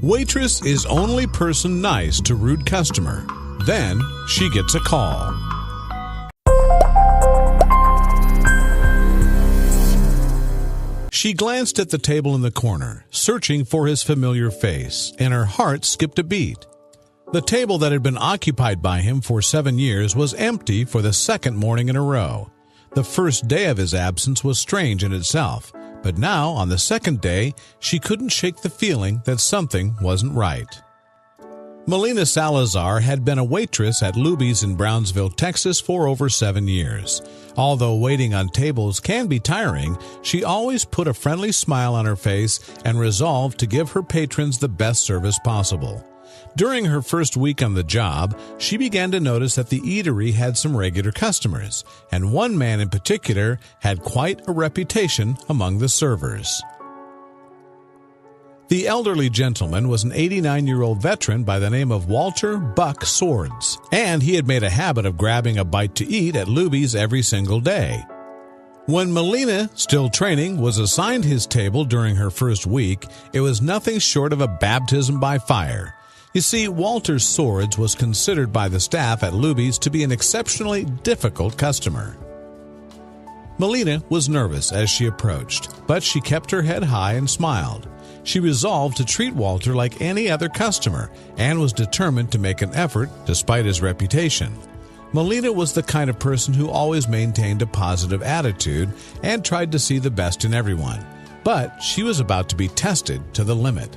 Waitress is only person nice to rude customer. Then she gets a call. She glanced at the table in the corner, searching for his familiar face, and her heart skipped a beat. The table that had been occupied by him for 7 years was empty for the second morning in a row. The first day of his absence was strange in itself, but now, on the second day, she couldn't shake the feeling that something wasn't right. Melina Salazar had been a waitress at Luby's in Brownsville, Texas for over 7 years. Although waiting on tables can be tiring, she always put a friendly smile on her face and resolved to give her patrons the best service possible. During her first week on the job, she began to notice that the eatery had some regular customers, and one man in particular had quite a reputation among the servers. The elderly gentleman was an 89-year-old veteran by the name of Walter Buck Swords, and he had made a habit of grabbing a bite to eat at Luby's every single day. When Melina, still training, was assigned his table during her first week, it was nothing short of a baptism by fire. You see, Walter Swords was considered by the staff at Luby's to be an exceptionally difficult customer. Melina was nervous as she approached, but she kept her head high and smiled. She resolved to treat Walter like any other customer and was determined to make an effort despite his reputation. Melina was the kind of person who always maintained a positive attitude and tried to see the best in everyone, but she was about to be tested to the limit.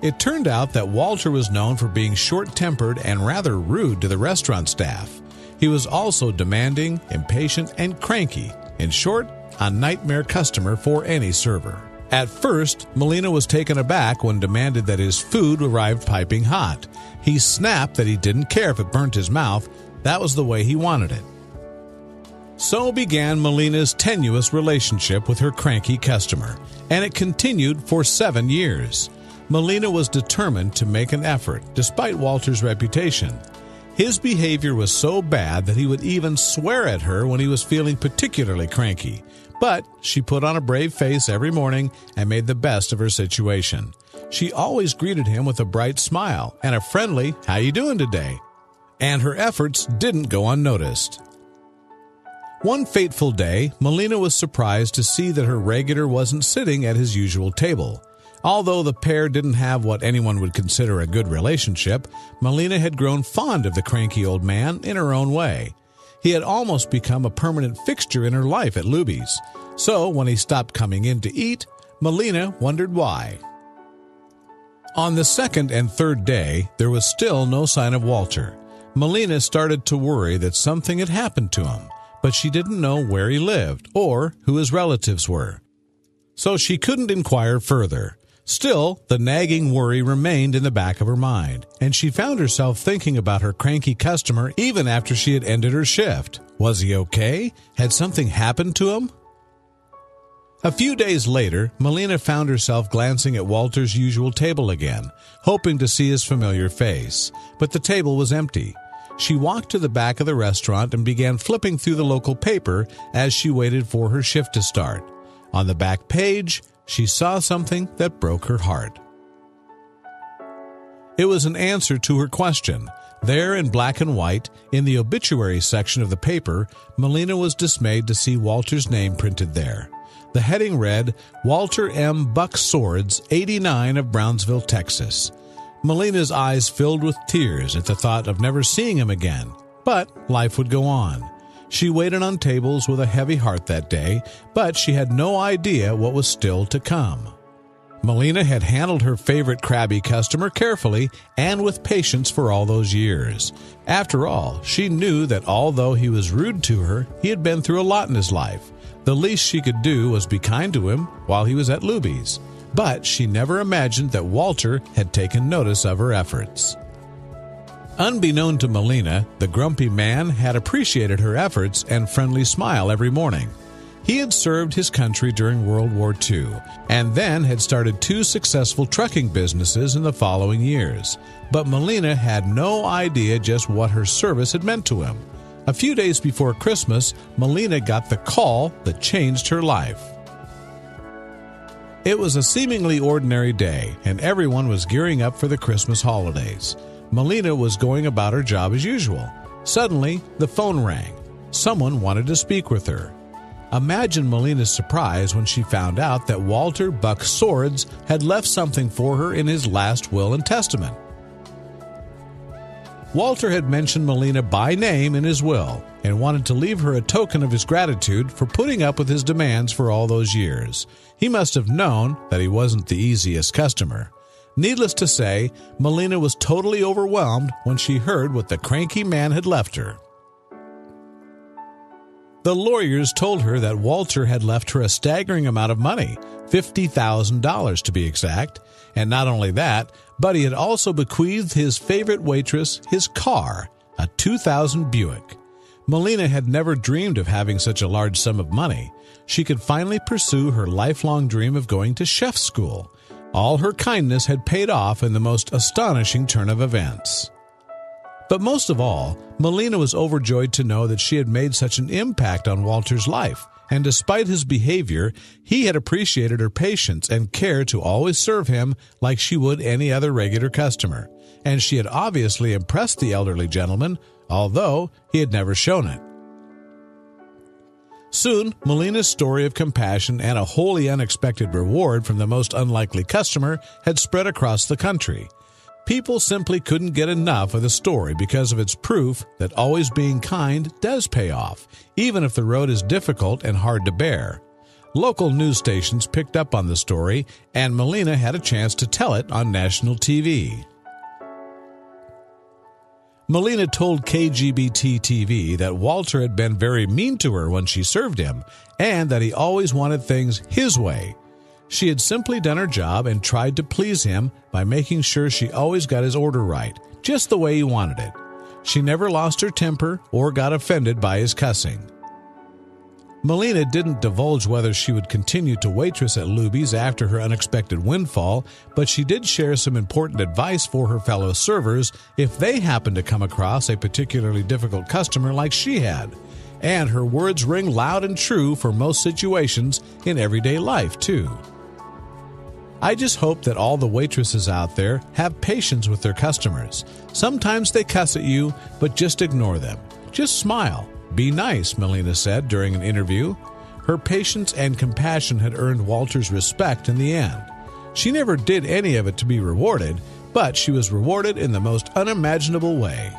It turned out that Walter was known for being short-tempered and rather rude to the restaurant staff. He was also demanding, impatient, and cranky. In short, a nightmare customer for any server. At first, Melina was taken aback when demanded that his food arrived piping hot. He snapped that he didn't care if it burnt his mouth. That was the way he wanted it. So began Melina's tenuous relationship with her cranky customer, and it continued for 7 years. Melina was determined to make an effort, despite Walter's reputation. His behavior was so bad that he would even swear at her when he was feeling particularly cranky. But she put on a brave face every morning and made the best of her situation. She always greeted him with a bright smile and a friendly, "How you doing today?" And her efforts didn't go unnoticed. One fateful day, Melina was surprised to see that her regular wasn't sitting at his usual table. Although the pair didn't have what anyone would consider a good relationship, Melina had grown fond of the cranky old man in her own way. He had almost become a permanent fixture in her life at Luby's. So when he stopped coming in to eat, Melina wondered why. On the second and third day, there was still no sign of Walter. Melina started to worry that something had happened to him, but she didn't know where he lived or who his relatives were. So she couldn't inquire further. Still, the nagging worry remained in the back of her mind, and she found herself thinking about her cranky customer even after she had ended her shift. Was he okay? Had something happened to him? A few days later, Melina found herself glancing at Walter's usual table again, hoping to see his familiar face, but the table was empty. She walked to the back of the restaurant and began flipping through the local paper as she waited for her shift to start. On the back page, she saw something that broke her heart. It was an answer to her question. There in black and white, in the obituary section of the paper, Melina was dismayed to see Walter's name printed there. The heading read, "Walter M. Buck Swords, 89 of Brownsville, Texas." Melina's eyes filled with tears at the thought of never seeing him again, but life would go on. She waited on tables with a heavy heart that day, but she had no idea what was still to come. Melina had handled her favorite crabby customer carefully and with patience for all those years. After all, she knew that although he was rude to her, he had been through a lot in his life. The least she could do was be kind to him while he was at Luby's. But she never imagined that Walter had taken notice of her efforts. Unbeknown to Melina, the grumpy man had appreciated her efforts and friendly smile every morning. He had served his country during World War II, and then had started 2 successful trucking businesses in the following years. But Melina had no idea just what her service had meant to him. A few days before Christmas, Melina got the call that changed her life. It was a seemingly ordinary day, and everyone was gearing up for the Christmas holidays. Melina was going about her job as usual. Suddenly, the phone rang. Someone wanted to speak with her. Imagine Melina's surprise when she found out that Walter Buck Swords had left something for her in his last will and testament. Walter had mentioned Melina by name in his will and wanted to leave her a token of his gratitude for putting up with his demands for all those years. He must have known that he wasn't the easiest customer. Needless to say, Melina was totally overwhelmed when she heard what the cranky man had left her. The lawyers told her that Walter had left her a staggering amount of money, $50,000 to be exact, and not only that, but he had also bequeathed his favorite waitress his car, a 2000 Buick. Melina had never dreamed of having such a large sum of money. She could finally pursue her lifelong dream of going to chef school. All her kindness had paid off in the most astonishing turn of events. But most of all, Melina was overjoyed to know that she had made such an impact on Walter's life, and despite his behavior, he had appreciated her patience and care to always serve him like she would any other regular customer, and she had obviously impressed the elderly gentleman, although he had never shown it. Soon, Melina's story of compassion and a wholly unexpected reward from the most unlikely customer had spread across the country. People simply couldn't get enough of the story because of its proof that always being kind does pay off, even if the road is difficult and hard to bear. Local news stations picked up on the story, and Melina had a chance to tell it on national TV. Melina told KGBT-TV that Walter had been very mean to her when she served him, and that he always wanted things his way. She had simply done her job and tried to please him by making sure she always got his order right, just the way he wanted it. She never lost her temper or got offended by his cussing. Melina didn't divulge whether she would continue to waitress at Luby's after her unexpected windfall, but she did share some important advice for her fellow servers if they happened to come across a particularly difficult customer like she had. And her words ring loud and true for most situations in everyday life, too. I just hope that all the waitresses out there have patience with their customers. Sometimes they cuss at you, but just ignore them. Just smile. Be nice, Melina said during an interview. Her patience and compassion had earned Walter's respect in the end. She never did any of it to be rewarded, but she was rewarded in the most unimaginable way.